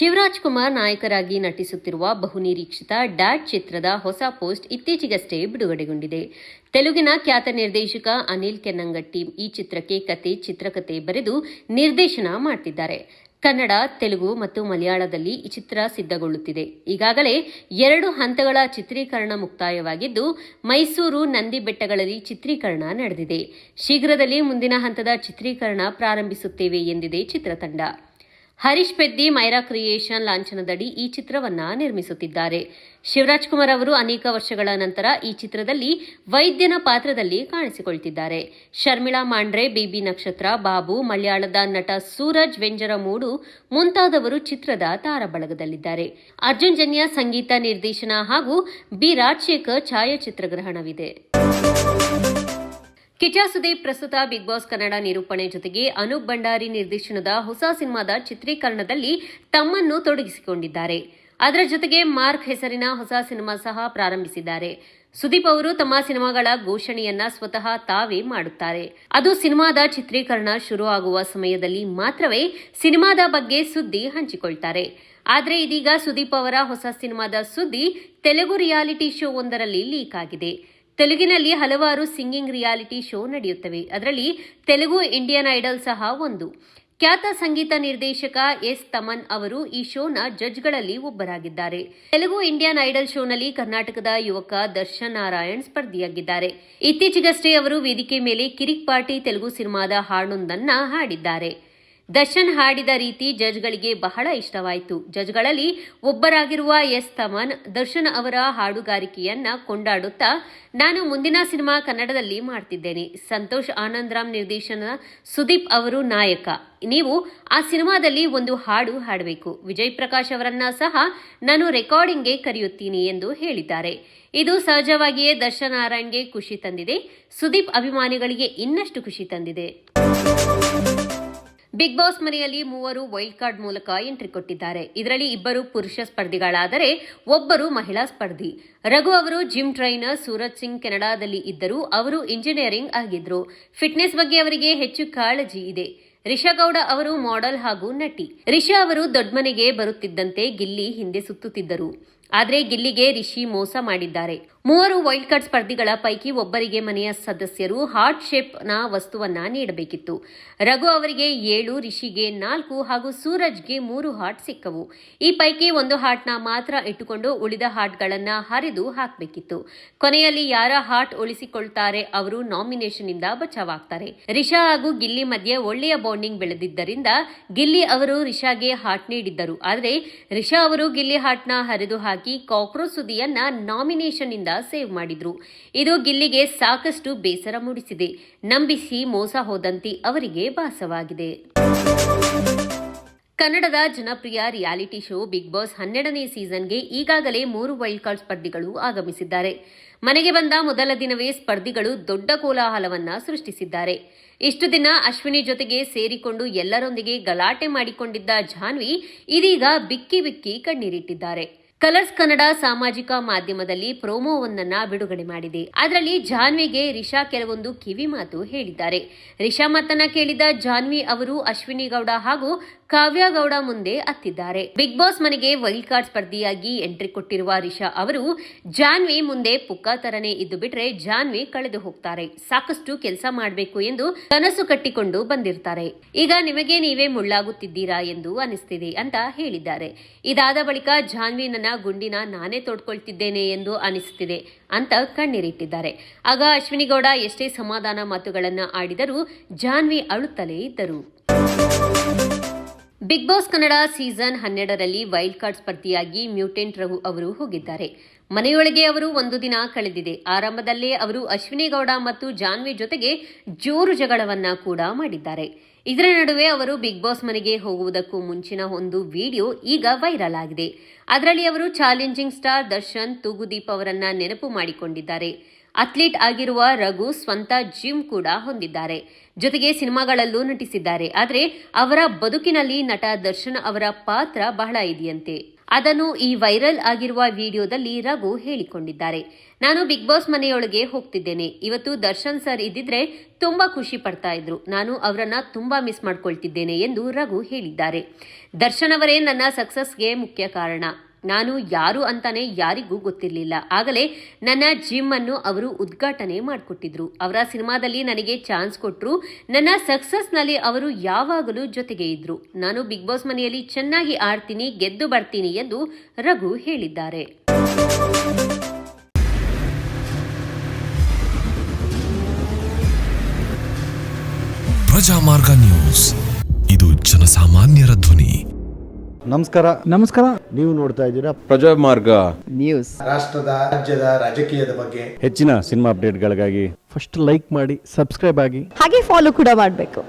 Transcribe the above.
ಶಿವರಾಜ್ ಕುಮಾರ್ ನಾಯಕರಾಗಿ ನಟಿಸುತ್ತಿರುವ ಬಹುನಿರೀಕ್ಷಿತ ಡ್ಯಾಡ್ ಚಿತ್ರದ ಹೊಸ ಪೋಸ್ಟ್ ಇತ್ತೀಚೆಗಷ್ಟೇ ಬಿಡುಗಡೆಗೊಂಡಿದೆ. ತೆಲುಗಿನ ಖ್ಯಾತ ನಿರ್ದೇಶಕ ಅನಿಲ್ ಕೆನ್ನಂಗಟ್ಟಿ ಈ ಚಿತ್ರಕ್ಕೆ ಚಿತ್ರಕಥೆ ಬರೆದು ನಿರ್ದೇಶನ ಮಾಡುತ್ತಿದ್ದಾರೆ. ಕನ್ನಡ, ತೆಲುಗು ಮತ್ತು ಮಲಯಾಳದಲ್ಲಿ ಈ ಚಿತ್ರ ಸಿದ್ಧಗೊಳ್ಳುತ್ತಿದೆ. ಈಗಾಗಲೇ 2 ಹಂತಗಳ ಚಿತ್ರೀಕರಣ ಮುಕ್ತಾಯವಾಗಿದ್ದು, ಮೈಸೂರು, ನಂದಿ ಬೆಟ್ಟಗಳಲ್ಲಿ ಚಿತ್ರೀಕರಣ ನಡೆದಿದೆ. ಶೀಘ್ರದಲ್ಲಿ ಮುಂದಿನ ಹಂತದ ಚಿತ್ರೀಕರಣ ಪ್ರಾರಂಭಿಸುತ್ತೇವೆ ಎಂದಿದೆ ಚಿತ್ರತಂಡ. ಹರೀಶ್ ಪೆದ್ದಿ ಮೈರಾ ಕ್ರಿಯೇಷನ್ ಲಾಂಛನದಡಿ ಈ ಚಿತ್ರವನ್ನ ನಿರ್ಮಿಸುತ್ತಿದ್ದಾರೆ. ಶಿವರಾಜ್ ಕುಮಾರ್ ಅವರು ಅನೇಕ ವರ್ಷಗಳ ನಂತರ ಈ ಚಿತ್ರದಲ್ಲಿ ವೈದ್ಯನ ಪಾತ್ರದಲ್ಲಿ ಕಾಣಿಸಿಕೊಳ್ತಿದ್ದಾರೆ. ಶರ್ಮಿಳಾ ಮಾಂಡ್ರೆ, ಬೇಬಿ ನಕ್ಷತ್ರ, ಬಾಬು, ಮಲಯಾಳದ ನಟ ಸೂರಜ್ ವೆಂಜರಮೂಡು ಮುಂತಾದವರು ಚಿತ್ರದ ತಾರಬಳಗದಲ್ಲಿದ್ದಾರೆ. ಅರ್ಜುನ್ ಜನ್ಯ ಸಂಗೀತ ನಿರ್ದೇಶನ ಹಾಗೂ ಬಿ ರಾಜಶೇಖರ್ ಛಾಯಾಚಿತ್ರಗ್ರಹಣವಿದೆ. ಕಿಚ್ಚ ಸುದೀಪ್ ಪ್ರಸ್ತುತ ಬಿಗ್ ಬಾಸ್ ಕನ್ನಡ ನಿರೂಪಣೆ ಜೊತೆಗೆ ಅನೂಪ್ ಭಂಡಾರಿ ನಿರ್ದೇಶನದ ಹೊಸ ಸಿನಿಮಾದ ಚಿತ್ರೀಕರಣದಲ್ಲಿ ತಮ್ಮನ್ನು ತೊಡಗಿಸಿಕೊಂಡಿದ್ದಾರೆ. ಅದರ ಜೊತೆಗೆ ಮಾರ್ಕ್ ಹೆಸರಿನ ಹೊಸ ಸಿನಿಮಾ ಸಹ ಪ್ರಾರಂಭಿಸಿದ್ದಾರೆ. ಸುದೀಪ್ ಅವರು ತಮ್ಮ ಸಿನಿಮಾಗಳ ಘೋಷಣೆಯನ್ನ ಸ್ವತಃ ತಾವೇ ಮಾಡುತ್ತಾರೆ. ಅದು ಸಿನಿಮಾದ ಚಿತ್ರೀಕರಣ ಶುರು ಆಗುವ ಸಮಯದಲ್ಲಿ ಮಾತ್ರವೇ ಸಿನಿಮಾದ ಬಗ್ಗೆ ಸುದ್ದಿ ಹಂಚಿಕೊಳ್ತಾರೆ. ಆದರೆ ಇದೀಗ ಸುದೀಪ್ ಅವರ ಹೊಸ ಸಿನಿಮಾದ ಸುದ್ದಿ ತೆಲುಗು ರಿಯಾಲಿಟಿ ಶೋ ಒಂದರಲ್ಲಿ ಲೀಕ್ ಆಗಿದೆ. ತೆಲುಗಿನಲ್ಲಿ ಹಲವಾರು ಸಿಂಗಿಂಗ್ ರಿಯಾಲಿಟಿ ಶೋ ನಡೆಯುತ್ತವೆ. ಅದರಲ್ಲಿ ತೆಲುಗು ಇಂಡಿಯನ್ ಐಡಲ್ ಸಹ ಒಂದು. ಖ್ಯಾತ ಸಂಗೀತ ನಿರ್ದೇಶಕ ಎಸ್ ತಮನ್ ಅವರು ಈ ಶೋನ ಜಡ್ಜ್ಗಳಲ್ಲಿ ಒಬ್ಬರಾಗಿದ್ದಾರೆ. ತೆಲುಗು ಇಂಡಿಯನ್ ಐಡಲ್ ಶೋನಲ್ಲಿ ಕರ್ನಾಟಕದ ಯುವಕ ದರ್ಶನ್ ನಾರಾಯಣ್ ಸ್ಪರ್ಧಿಯಾಗಿದ್ದಾರೆ. ಇತ್ತೀಚೆಗಷ್ಟೇ ಅವರು ವೇದಿಕೆ ಮೇಲೆ ಕಿರಿಕ್ ಪಾರ್ಟಿ ತೆಲುಗು ಸಿನಿಮಾದ ಹಾಡೊಂದನ್ನ ಹಾಡಿದ್ದಾರೆ. ದರ್ಶನ್ ಹಾಡಿದ ರೀತಿ ಜಡ್ಜ್ಗಳಿಗೆ ಬಹಳ ಇಷ್ಟವಾಯಿತು. ಜಡ್ಜ್ಗಳಲ್ಲಿ ಒಬ್ಬರಾಗಿರುವ ಎಸ್ ತಮನ್ ದರ್ಶನ್ ಅವರ ಹಾಡುಗಾರಿಕೆಯನ್ನ ಕೊಂಡಾಡುತ್ತಾ, ನಾನು ಮುಂದಿನ ಸಿನಿಮಾ ಕನ್ನಡದಲ್ಲಿ ಮಾಡ್ತಿದ್ದೇನೆ. ಸಂತೋಷ್ ಆನಂದರಾಮ್ ನಿರ್ದೇಶನ, ಸುದೀಪ್ ಅವರು ನಾಯಕ. ನೀವು ಆ ಸಿನಿಮಾದಲ್ಲಿ ಒಂದು ಹಾಡು ಹಾಡಬೇಕು. ವಿಜಯ್ ಪ್ರಕಾಶ್ ಅವರನ್ನ ಸಹ ನಾನು ರೆಕಾರ್ಡಿಂಗ್ಗೆ ಕರೆಯುತ್ತೀನಿ ಎಂದು ಹೇಳಿದ್ದಾರೆ. ಇದು ಸಹಜವಾಗಿಯೇ ದರ್ಶನ್ ನಾರಾಯಣ್ಗೆ ಖುಷಿ ತಂದಿದೆ. ಸುದೀಪ್ ಅಭಿಮಾನಿಗಳಿಗೆ ಇನ್ನಷ್ಟು ಖುಷಿ ತಂದಿದೆ. ಬಿಗ್ ಬಾಸ್ ಮನೆಯಲ್ಲಿ 3 ವೈಲ್ಡ್ ಕಾರ್ಡ್ ಮೂಲಕ ಎಂಟ್ರಿ ಕೊಟ್ಟಿದ್ದಾರೆ. ಇದರಲ್ಲಿ 2 ಪುರುಷ ಸ್ಪರ್ಧಿಗಳಾದರೆ ಒಬ್ಬರು ಮಹಿಳಾ ಸ್ಪರ್ಧಿ. ರಘು ಅವರು ಜಿಮ್ ಟ್ರೈನರ್. ಸೂರಜ್ ಸಿಂಗ್ ಕೆನಡಾದಲ್ಲಿ ಇದ್ದರು. ಅವರು ಇಂಜಿನಿಯರಿಂಗ್ ಆಗಿದ್ರು. ಫಿಟ್ನೆಸ್ ಬಗ್ಗೆ ಅವರಿಗೆ ಹೆಚ್ಚು ಕಾಳಜಿ ಇದೆ. ರಿಷಾ ಗೌಡ ಅವರು ಮಾಡೆಲ್ ಹಾಗೂ ನಟಿ. ರಿಷಾ ಅವರು ದೊಡ್ಡಮನೆಗೆ ಬರುತ್ತಿದ್ದಂತೆ ಗಿಲ್ಲಿ ಹಿಂದೆ ಸುತ್ತುತ್ತಿದ್ದರು. ಆದರೆ ಗಿಲ್ಲಿಗೆ ರಿಷಿ ಮೋಸ ಮಾಡಿದ್ದಾರೆ. 3 ವೈಲ್ಡ್ ಕಾರ್ಡ್ ಸ್ಪರ್ಧಿಗಳ ಪೈಕಿ ಒಬ್ಬರಿಗೆ ಮನೆಯ ಸದಸ್ಯರು ಹಾರ್ಟ್ ಶೇಪ್ನ ವಸ್ತುವನ್ನ ನೀಡಬೇಕಿತ್ತು. ರಘು ಅವರಿಗೆ 7, ರಿಷಿಗೆ 4 ಹಾಗೂ ಸೂರಜ್ಗೆ 3 ಹಾರ್ಟ್ ಸಿಕ್ಕವು. ಈ ಪೈಕಿ ಒಂದು ಹಾರ್ಟ್ನ ಮಾತ್ರ ಇಟ್ಟುಕೊಂಡು ಉಳಿದ ಹಾರ್ಟ್ಗಳನ್ನ ಹರಿದು ಹಾಕಬೇಕಿತ್ತು. ಕೊನೆಯಲ್ಲಿ ಯಾರ ಹಾರ್ಟ್ ಉಳಿಸಿಕೊಳ್ತಾರೆ ಅವರು ನಾಮಿನೇಷನ್ ಇಂದ ಬಚಾವಾಗ್ತಾರೆ. ರಿಷಾ ಹಾಗೂ ಗಿಲ್ಲಿ ಮಧ್ಯೆ ಒಳ್ಳೆಯ ಬಾಂಡಿಂಗ್ ಬೆಳೆದಿದ್ದರಿಂದ ಗಿಲ್ಲಿ ಅವರು ರಿಷಾಗೆ ಹಾರ್ಟ್ ನೀಡಿದ್ದರು. ಆದರೆ ರಿಷಾ ಅವರು ಗಿಲ್ಲಿ ಹಾರ್ಟ್ನ ಹರಿದು ಹಾಕಿ ಕಾಕ್ರೋಚ್ ಸುದ್ದಿಯನ್ನ ನಾಮಿನೇಷನ್ ಇಂದ ಸೇವ್ ಮಾಡಿದ್ರು. ಇದು ಗಿಲ್ಲಿಗೆ ಸಾಕಷ್ಟು ಬೇಸರ ಮೂಡಿಸಿದೆ. ನಂಬಿಸಿ ಮೋಸ ಹೋದಂತೆ ಅವರಿಗೆ ಭಾಸವಾಗಿದೆ. ಕನ್ನಡದ ಜನಪ್ರಿಯ ರಿಯಾಲಿಟಿ ಶೋ ಬಿಗ್ ಬಾಸ್ 12ನೇ ಸೀಸನ್ಗೆ ಈಗಾಗಲೇ 3 ವೈಲ್ಡ್ ಕಾರ್ಡ್ ಸ್ಪರ್ಧಿಗಳು ಆಗಮಿಸಿದ್ದಾರೆ. ಮನೆಗೆ ಬಂದ ಮೊದಲ ದಿನವೇ ಸ್ಪರ್ಧಿಗಳು ದೊಡ್ಡ ಕೋಲಾಹಲವನ್ನ ಸೃಷ್ಟಿಸಿದ್ದಾರೆ. ಇಷ್ಟು ದಿನ ಅಶ್ವಿನಿ ಜೊತೆಗೆ ಸೇರಿಕೊಂಡು ಎಲ್ಲರೊಂದಿಗೆ ಗಲಾಟೆ ಮಾಡಿಕೊಂಡಿದ್ದ ಜಾನ್ವಿ ಇದೀಗ ಬಿಕ್ಕಿ ಬಿಕ್ಕಿ ಕಣ್ಣೀರಿಟ್ಟಿದ್ದಾರೆ. ಕಲರ್ಸ್ ಕನ್ನಡ ಸಾಮಾಜಿಕ ಮಾಧ್ಯಮದಲ್ಲಿ ಪ್ರೋಮೋವೊಂದನ್ನ ಬಿಡುಗಡೆ ಮಾಡಿದೆ. ಅದರಲ್ಲಿ ಜಾನ್ವಿಗೆ ರಿಷಾ ಕೆಲವೊಂದು ಕಿವಿ ಮಾತು ಹೇಳಿದ್ದಾರೆ. ರಿಷಾ ಮಾತನ್ನ ಕೇಳಿದ ಜಾನ್ವಿ ಅವರು ಅಶ್ವಿನಿ ಗೌಡ ಹಾಗೂ ಕಾವ್ಯ ಗೌಡ ಮುಂದೆ ಅತ್ತಿದ್ದಾರೆ. ಬಿಗ್ ಬಾಸ್ ಮನೆಗೆ ವೈಲ್ಡ್ ಕಾರ್ಡ್ ಸ್ಪರ್ಧಿಯಾಗಿ ಎಂಟ್ರಿ ಕೊಟ್ಟಿರುವ ರಿಷಾ ಅವರು ಜಾನ್ವಿ ಮುಂದೆ ಪುಕ್ಕ ತರನೇ ಇದ್ದು ಬಿಟ್ರೆ ಜಾನ್ವಿ ಕಳೆದು ಹೋಗ್ತಾರೆ. ಸಾಕಷ್ಟು ಕೆಲಸ ಮಾಡಬೇಕು ಎಂದು ಕನಸು ಕಟ್ಟಿಕೊಂಡು ಬಂದಿರ್ತಾರೆ. ಈಗ ನಿಮಗೆ ನೀವೇ ಮುಳ್ಳಾಗುತ್ತಿದ್ದೀರಾ ಎಂದು ಅನಿಸ್ತಿದೆ ಅಂತ ಹೇಳಿದ್ದಾರೆ. ಇದಾದ ಬಳಿಕ ಜಾನ್ವಿ ನನ್ನ ಗುಂಡಿನ ನಾನೇ ತೋಡ್ಕೊಳ್ತಿದ್ದೇನೆ ಎಂದು ಅನಿಸುತ್ತಿದೆ ಅಂತ ಕಣ್ಣೀರಿಟ್ಟಿದ್ದಾರೆ. ಆಗ ಅಶ್ವಿನಿ ಗೌಡ ಎಷ್ಟೇ ಸಮಾಧಾನ ಮಾತುಗಳನ್ನ ಆಡಿದರೂ ಜಾನ್ವಿ ಅಳುತ್ತಲೇ ಇದ್ದರು. ಬಿಗ್ ಬಾಸ್ ಕನ್ನಡ ಸೀಸನ್ 12ರಲ್ಲಿ ವೈಲ್ಡ್ ಕಾರ್ಡ್ ಸ್ಪರ್ಧಿಯಾಗಿ ಮ್ಯೂಟೆಂಟ್ ರಘು ಅವರು ಹೋಗಿದ್ದಾರೆ. ಮನೆಯೊಳಗೆ ಅವರು ಒಂದು ದಿನ ಕಳೆದಿದೆ. ಆರಂಭದಲ್ಲೇ ಅವರು ಅಶ್ವಿನಿ ಗೌಡ ಮತ್ತು ಜಾನ್ವಿ ಜೊತೆಗೆ ಜೋರು ಜಗಳವನ್ನ ಕೂಡ ಮಾಡಿದ್ದಾರೆ. ಇದರ ನಡುವೆ ಅವರು ಬಿಗ್ ಬಾಸ್ ಮನೆಗೆ ಹೋಗುವುದಕ್ಕೂ ಮುಂಚಿನ ಒಂದು ವಿಡಿಯೋ ಈಗ ವೈರಲ್ ಆಗಿದೆ. ಅದರಲ್ಲಿ ಅವರು ಚಾಲೆಂಜಿಂಗ್ ಸ್ಟಾರ್ ದರ್ಶನ್, ತೂಗುದೀಪ್ ಅವರನ್ನ ನೆನಪು ಮಾಡಿಕೊಂಡಿದ್ದಾರೆ. ಅಥ್ಲೀಟ್ ಆಗಿರುವ ರಘು ಸ್ವಂತ ಜಿಮ್ ಕೂಡ ಹೊಂದಿದ್ದಾರೆ. ಜೊತೆಗೆ ಸಿನಿಮಾಗಳಲ್ಲೂ ನಟಿಸಿದ್ದಾರೆ. ಆದರೆ ಅವರ ಬದುಕಿನಲ್ಲಿ ನಟ ದರ್ಶನ್ ಅವರ ಪಾತ್ರ ಬಹಳ ಇದೆಯಂತೆ. ಅದನ್ನು ಈ ವೈರಲ್ ಆಗಿರುವ ವಿಡಿಯೋದಲ್ಲಿ ರಘು ಹೇಳಿಕೊಂಡಿದ್ದಾರೆ. ನಾನು ಬಿಗ್ ಬಾಸ್ ಮನೆಯೊಳಗೆ ಹೋಗ್ತಿದ್ದೇನೆ. ಇವತ್ತು ದರ್ಶನ್ ಸರ್ ಇದ್ದಿದ್ರೆ ತುಂಬಾ ಖುಷಿ ಪಡ್ತಾ ಇದ್ರು. ನಾನು ಅವರನ್ನ ತುಂಬಾ ಮಿಸ್ ಮಾಡ್ಕೊಳ್ತಿದ್ದೇನೆ ಎಂದು ರಘು ಹೇಳಿದ್ದಾರೆ. ದರ್ಶನ್ ಅವರೇ ನನ್ನ ಸಕ್ಸಸ್ಗೆ ಮುಖ್ಯ ಕಾರಣ. ನಾನು ಯಾರು ಅಂತಾನೆ ಯಾರಿಗೂ ಗೊತ್ತಿರಲಿಲ್ಲ. ಆಗಲೇ ನನ್ನ ಜಿಮ್ ಅನ್ನು ಅವರು ಉದ್ಘಾಟನೆ ಮಾಡಿಕೊಟ್ಟಿದ್ರು. ಅವರ ಸಿನಿಮಾದಲ್ಲಿ ನನಗೆ ಚಾನ್ಸ್ ಕೊಟ್ಟರು. ನನ್ನ ಸಕ್ಸಸ್ನಲ್ಲಿ ಅವರು ಯಾವಾಗಲೂ ಜೊತೆಗೆ ಇದ್ರು. ನಾನು ಬಿಗ್ ಬಾಸ್ ಮನೆಯಲ್ಲಿ ಚೆನ್ನಾಗಿ ಆಡ್ತೀನಿ, ಗೆದ್ದು ಬರ್ತೀನಿ ಎಂದು ರಘು ಹೇಳಿದ್ದಾರೆ. ಪ್ರಜಾಮಾರ್ಗ ನ್ಯೂಸ್, ಇದು ಜನಸಾಮಾನ್ಯರ ಧ್ವನಿ. ನಮಸ್ಕಾರ. ನೀವು ನೋಡ್ತಾ ಇದ್ದೀರಾ ಪ್ರಜಾಮಾರ್ಗ ನ್ಯೂಸ್. ರಾಷ್ಟ್ರದ ರಾಜ್ಯದ ರಾಜಕೀಯದ ಬಗ್ಗೆ ಹೆಚ್ಚಿನ ಸಿನಿಮಾ ಅಪ್ಡೇಟ್ಗಳಿಗಾಗಿ ಫಸ್ಟ್ ಲೈಕ್ ಮಾಡಿ, ಸಬ್ಸ್ಕ್ರೈಬ್ ಆಗಿ, ಹಾಗೆ ಫಾಲೋ ಕೂಡ ಮಾಡಬೇಕು.